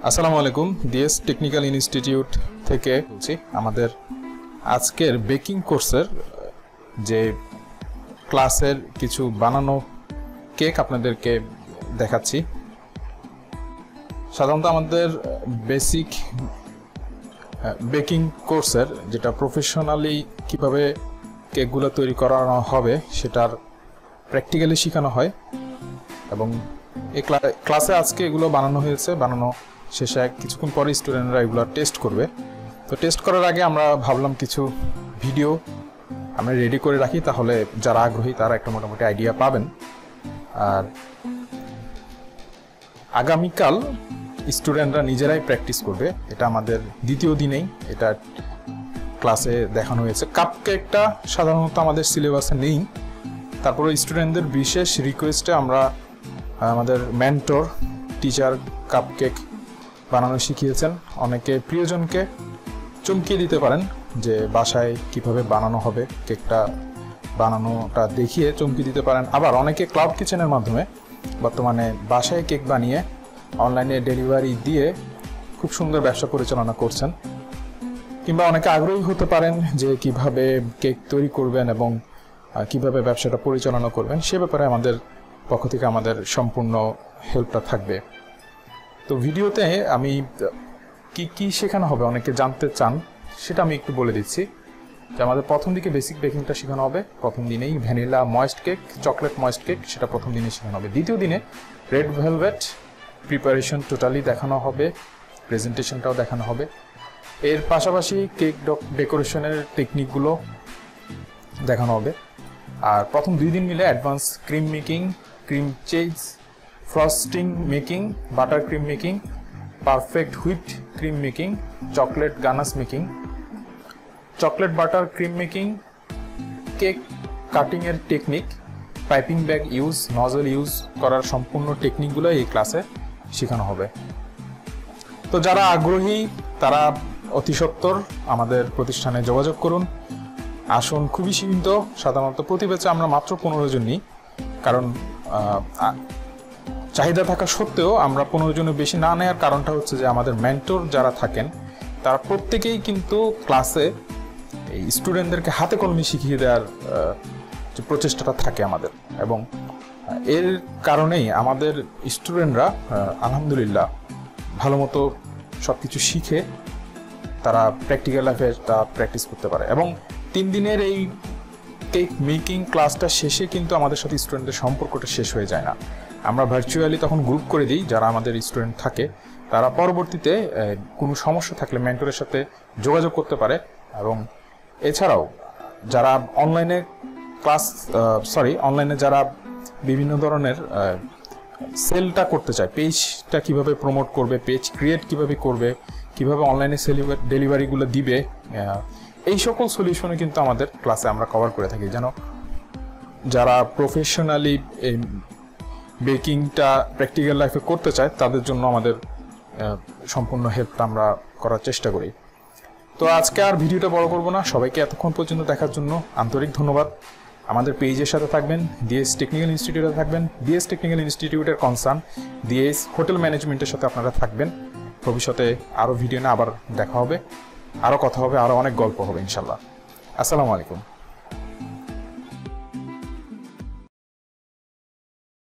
আসসালামু আলাইকুম। DS technical institute থেকে বলছি। আমাদের আজকের বেকিং কোর্সের যে ক্লাসের কিছু বানানো কেক আপনাদেরকে দেখাচ্ছি। সাধারণত আমাদের বেসিক বেকিং কোর্সের যেটা প্রফেশনালি কিভাবে কেকগুলো তৈরি করানো হবে সেটার প্র্যাকটিক্যালি শেখানো হয় এবং এই ক্লাসে আজকে এগুলো বানানো হয়েছে। বানানো শেষে কিছুক্ষণ পরে স্টুডেন্টরা এগুলো টেস্ট করবে। তো টেস্ট করার আগে আমরা ভাবলাম কিছু ভিডিও আমরা রেডি করে রাখি, তাহলে যারা আগ্রহী তারা একটা মোটামুটি আইডিয়া পাবেন। আর আগামীকাল স্টুডেন্টরা নিজেরাই প্র্যাকটিস করবে। এটা আমাদের দ্বিতীয় দিনেই এটা ক্লাসে দেখানো হয়েছে। কাপ কেকটা সাধারণত আমাদের সিলেবাসে নেই, তারপরে স্টুডেন্টদের বিশেষ রিকোয়েস্টে আমরা আমাদের মেন্টর টিচার কাপ কেক বানানো শিখিয়েছেন। অনেকে প্রিয়জনকে চমকিয়ে দিতে পারেন যে বাসায় কিভাবে বানানো হবে, কেকটা বানানোটা দেখিয়ে চমকিয়ে দিতে পারেন। আবার অনেকে ক্লাউড কিচেনের মাধ্যমে বর্তমানে বাসায় কেক বানিয়ে অনলাইনে ডেলিভারি দিয়ে খুব সুন্দর ব্যবসা পরিচালনা করছেন। কিংবা অনেকে আগ্রহী হতে পারেন যে কিভাবে কেক তৈরি করবেন এবং কিভাবে ব্যবসাটা পরিচালনা করবেন, সে ব্যাপারে আমাদের পক্ষ থেকে আমাদের সম্পূর্ণ হেল্পটা থাকবে। তো ভিডিওতে আমি কি কি শেখানো হবে অনেকে জানতে চান, সেটা আমি একটু বলে দিচ্ছি। যে আমাদের প্রথম দিকে বেসিক বেকিংটা শেখানো হবে প্রথম দিনেই। Vanilla moist cake, chocolate moist cake সেটা প্রথম দিনে শেখানো হবে। দ্বিতীয় দিনে রেড ভেলভেট প্রিপারেশন টোটালি দেখানো হবে, প্রেজেন্টেশনটাও দেখানো হবে। এর পাশাপাশি কেক ডেকোরেশনের টেকনিকগুলো দেখানো হবে। আর প্রথম 2 দিন মিলে advance cream making, cream cheese, frosting making, butter cream making, perfect whipped cream making, chocolate ganache making, chocolate butter cream making, cake কাটিংয়ের technique, piping bag use, nozzle use করার সম্পূর্ণ টেকনিকগুলো এই ক্লাসে শেখানো হবে। তো যারা আগ্রহী তারা অতি সত্বর আমাদের প্রতিষ্ঠানে যোগাযোগ করুন। আসন খুবই সীমিত, সাধারণত প্রতি ব্যাচে আমরা মাত্র 15 জন নিই, কারণ চাহিদা থাকা সত্ত্বেও আমরা 15 জনের বেশি না নেওয়ার কারণটা হচ্ছে যে আমাদের মেন্টর যারা থাকেন তারা প্রত্যেকেই কিন্তু ক্লাসে এই স্টুডেন্টদেরকে হাতে কলমে শিখিয়ে দেওয়ার যে প্রচেষ্টাটা থাকে আমাদের, এবং এর কারণেই আমাদের স্টুডেন্টরা আলহামদুলিল্লাহ ভালো মতো সব কিছু শিখে তারা প্র্যাকটিক্যাল লাইফে তা প্র্যাকটিস করতে পারে। এবং 3 দিনের এই কেক মেকিং ক্লাসটা শেষে কিন্তু আমাদের সাথে স্টুডেন্টদের সম্পর্কটা শেষ হয়ে যায় না। আমরা ভার্চুয়ালি তখন গ্রুপ করে দিই, যারা আমাদের স্টুডেন্ট থাকে তারা পরবর্তীতে কোনো সমস্যা থাকলে মেন্টরের সাথে যোগাযোগ করতে পারে। এবং এছাড়াও যারা অনলাইনে যারা বিভিন্ন ধরনের সেলটা করতে চায়, পেজটা কিভাবে প্রমোট করবে, পেজ ক্রিয়েট কিভাবে করবে, কিভাবে অনলাইনে ডেলিভারিগুলো দিবে, এই সকল সলিউশনে কিন্তু আমাদের ক্লাসে আমরা কভার করে থাকি, যেন যারা প্রফেশনালি বেকিংটা প্র্যাকটিক্যাল লাইফে করতে চায় তাদের জন্য আমাদের সম্পূর্ণ হেল্পটা আমরা করার চেষ্টা করি। তো আজকে আর ভিডিওটা বড় করব না, সবাইকে এতক্ষণ পর্যন্ত দেখার জন্য আন্তরিক ধন্যবাদ। আমাদের পেজের সাথে থাকবেন, ডিএস টেকনিক্যাল ইনস্টিটিউটে থাকবেন। ডিএস টেকনিক্যাল ইনস্টিটিউটের কনসার্ন ডিএস হোটেল ম্যানেজমেন্টের সাথে আপনারা থাকবেন। ভবিষ্যতে আরও ভিডিও নিয়ে আবার দেখা হবে, আরও কথা হবে, আরও অনেক গল্প হবে ইনশাল্লাহ। আসসালামু আলাইকুম।